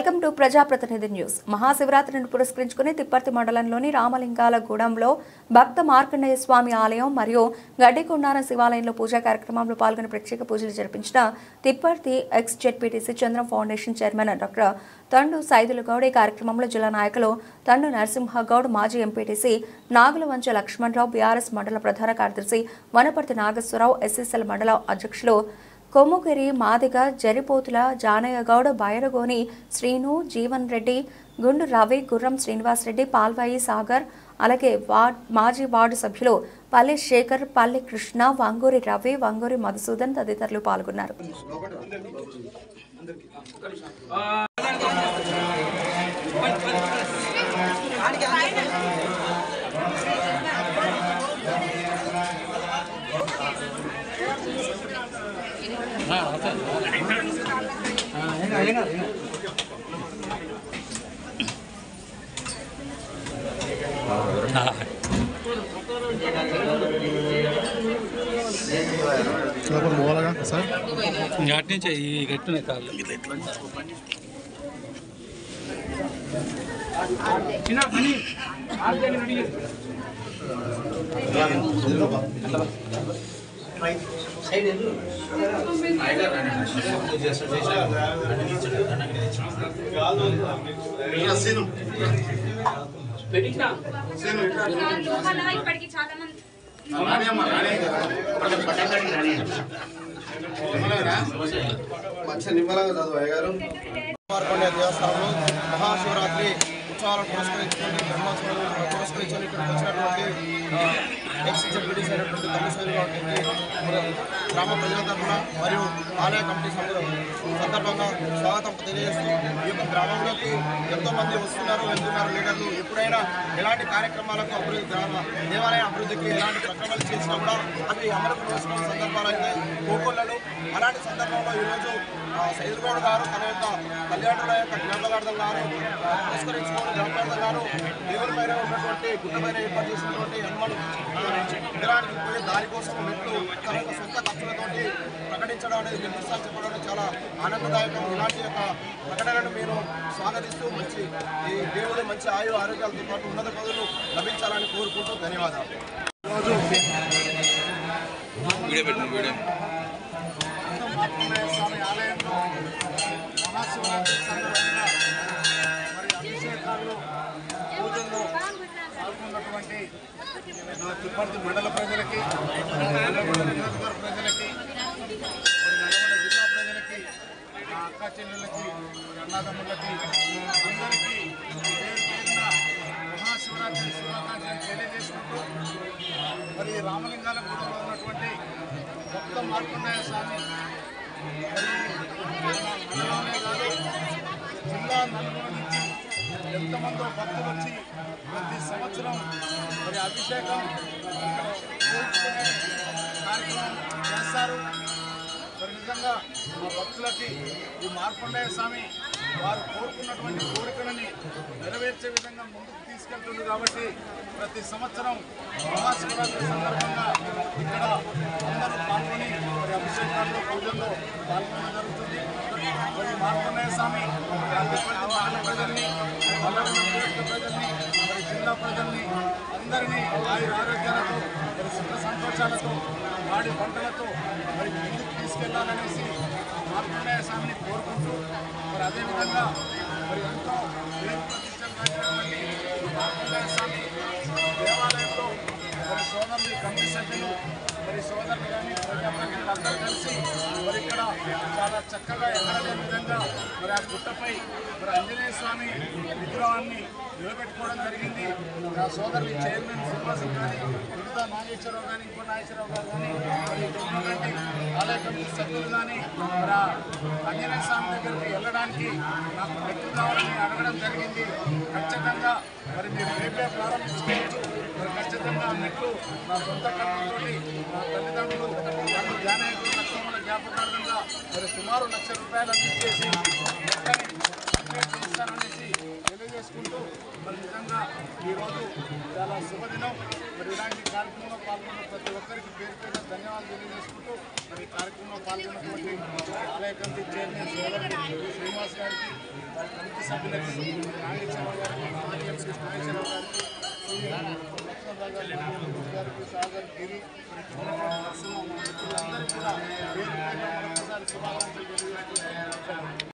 Welcome to ప్రజాప్రతినిధి news. మహాశివరాత్రిని పురస్కరించుకుని తిప్పర్తి మండలంలోని రామలింగాలగూడెంలో భక్త మార్కండేయ స్వామి ఆలయం మరియు గడ్డికొండారం శివాలయంలో పూజా కార్యక్రమంలో పాల్గొని ప్రత్యేక పూజలు జరిపించిన Thipparthi ex ZPTC Chandram foundation chairman doctor Thandu Saidulagoud. ఈ కార్యక్రమంలో జిల్లా నాయకులు తండు నరసింహగౌడ్, మాజీ ఎంపీటీసీ నాగులవంచ లక్ష్మణరావు, బీఆర్ఎస్ మండల ప్రధాన కార్యదర్శి వనపర్తి నాగేశ్వరరావు, ఎస్ఎస్ఎల్ మండల అధ్యక్షులు కొమ్ముగిరి మాదిగ, జరిపోతుల జానయ్యగౌడ్, బైరగోని శ్రీను, జీవన్ రెడ్డి, గుండు రవి, గుర్రం శ్రీనివాసరెడ్డి, పాల్వాయి సాగర్, అలాగే మాజీ వార్డు సభ్యులు పల్లె శేఖర్, పల్లె కృష్ణ, వంగూరి రవి, వంగూరి మధుసూదన్ తదితరులు పాల్గొన్నారు. సార్ అటు నుంచి ఈ గట్టునే కాదు మార్కండేయ దేవస్థానంలో మహాశివరాత్రి ఉత్సవాలను పురస్కరించుకుని బ్రహ్మోత్సవాలను పురస్కరించుకుని ఇక్కడికి వచ్చినటువంటి ఎక్స్ జెడ్పీటీసీ అయినటువంటి తమిళ గ్రామ ప్రజల తరఫున మరియు ఆలయ కమిటీ సందర్భంగా స్వాగతం తెలియజేస్తూ ఈ యొక్క గ్రామంలోకి ఎంతోమంది వస్తున్నారు, వెళ్తున్నారు లీడర్లు. ఎప్పుడైనా ఎలాంటి కార్యక్రమాలకు దేవాలయ అభివృద్ధికి ఎలాంటి ప్రకటనలు చేసినా కూడా అవి అమలుకు చేసుకున్న సందర్భాలు అయితే కోకొల్లలు. అలాంటి సందర్భంలో ఈరోజు సైదుగౌడ్ గారు తన యొక్క కళ్యాణుల యొక్క జ్ఞాపకార్థం గారు పురస్కరించుకోవడం జ్ఞాపకార్థం గారు దేవుని పైన ఉన్నటువంటి గుట్ట పైన ఏర్పాటు చేసినటువంటి హనుమాను విగ్రహానికి పోయే దారి కోసం మెట్లు తన యొక్క సొంత ఖర్చులతోటి ప్రకటించడం అనేది నిర్దిష్టాలు చెప్పడం చాలా ఆనందదాయకం. ఇలాంటి యొక్క ప్రకటనను మీరు స్వాగతిస్తూ మంచి ఈ దేవుడు మంచి ఆయు ఆరోగ్యాలతో పాటు ఉన్నత పదవులు లభించాలని కోరుకుంటూ ధన్యవాదాలు. స్వామి ఆలయంలో మహాశివరాత్రి సందర్భంగా మరి అభిషేకాల్లో పూజల్లో పాల్గొన్నటువంటి తిరుపతి మండల ప్రజలకి, నల్గొండ నియోజకవర్గ ప్రజలకి, మరి నల్గొండ జిల్లా ప్రజలకి, మా అక్క చెల్లెళ్ళకి, అన్నదమ్ములకి అందరికీ పేరున మహాశివరాత్రి శుభాకాంక్షలు తెలియజేసుకుంటూ మరి రామలింగాలగూడెంలో ఉన్నటువంటి భక్త మార్కండేయ స్వామి మండలంలోనే కాదు జిల్లా నలుగురు నుంచి ఎంతమందో భక్తులు వచ్చి ప్రతి సంవత్సరం మరి అభిషేకం చేయించుకునే కార్యక్రమం చేస్తారు. మరి నిజంగా మా భక్తులకి ఈ మార్కండేయ స్వామి వారు కోరుకున్నటువంటి కోరికలని నెరవేర్చే విధంగా ముందుకు తీసుకెళ్తుంది. కాబట్టి ప్రతి సంవత్సరం మహాశివరాత్రి సందర్భంగా ఇక్కడ అందరూ పాల్గొని మరి అభిషేకాల్లో పూజల్లో పాల్గొనడం జరుగుతుంది. మరి మార్కండేయ స్వామి మండల ప్రజల్ని, ప్రజల్ని, మరి జిల్లా ప్రజల్ని అందరినీ ఆరోగ్యాలతో మరి సుఖ సంతోషాలతో వాడి పంటలతో మరి ముందుకు తీసుకెళ్లాలనేసి మార్కండేయ స్వామిని కోరుకుంటూ మరి అదేవిధంగా మరి ఎంతో పేరు ప్రతిష్టమైనటువంటి మార్కండేయ స్వామి దేవాలయంలో మరి సోదరులు, కమిటీ సభ్యులు, మరి సోదరులు కానీ ప్రజాప్రతినిధులు అందరూ కలిసి మరి ఇక్కడ చాలా చక్కగా ఎక్కడలేని విధంగా మరి ఆ గుట్టపై మరి ఆంజనేయ స్వామి విగ్రహాన్ని నిలబెట్టుకోవడం జరిగింది. ఆ సోదరులు చైర్మన్ శ్రీనివాసం కానీ, విడుదల నాగేశ్వరరావు కానీ, ఇంకో నాగేశ్వరరావు గారు కానీ, మరి ఉన్నటువంటి ఆలయ కమిటీ సభ్యులు కానీ మరి ఆంజనేయ స్వామి దగ్గరికి వెళ్ళడానికి నాకు మెట్లు కావాలని అడగడం జరిగింది. ఖచ్చితంగా మరి మీరు రేపే ప్రారంభించుకోవచ్చు. మరి ఖచ్చితంగా మెట్లు నా సొంత ఖర్చుతోటి నా తల్లిదండ్రులు జానయ్య లక్ష్మణుల జ్ఞాపకార్థంగా మరి సుమారు ₹1,00,000 అందించేసి చేస్తాననేసి తెలియజేసుకుంటూ మరి నిజంగా ఈరోజు చాలా శుభదినం. మరి ఇలాంటి కార్యక్రమంలో పాల్గొన్న ప్రతి ఒక్కరికి పేరు పేరు ధన్యవాదాలు తెలియజేసుకుంటూ మరి ఈ కార్యక్రమంలో పాల్గొన్నటువంటి ఆలయ కమిటీ చైర్మన్ సోదరుడు శ్రీనివాస్ గారికి, వారి కమిటీ సభ్యులకి, నాగేశ్వరరావు గారికి, మాజీ నాగేశ్వరరావు గారికి, గారికి, సాగర్ గిరి, మిత్రులందరికీ కూడా మరొకసారి శుభాకాంక్షలు తెలియజేస్తున్నాను.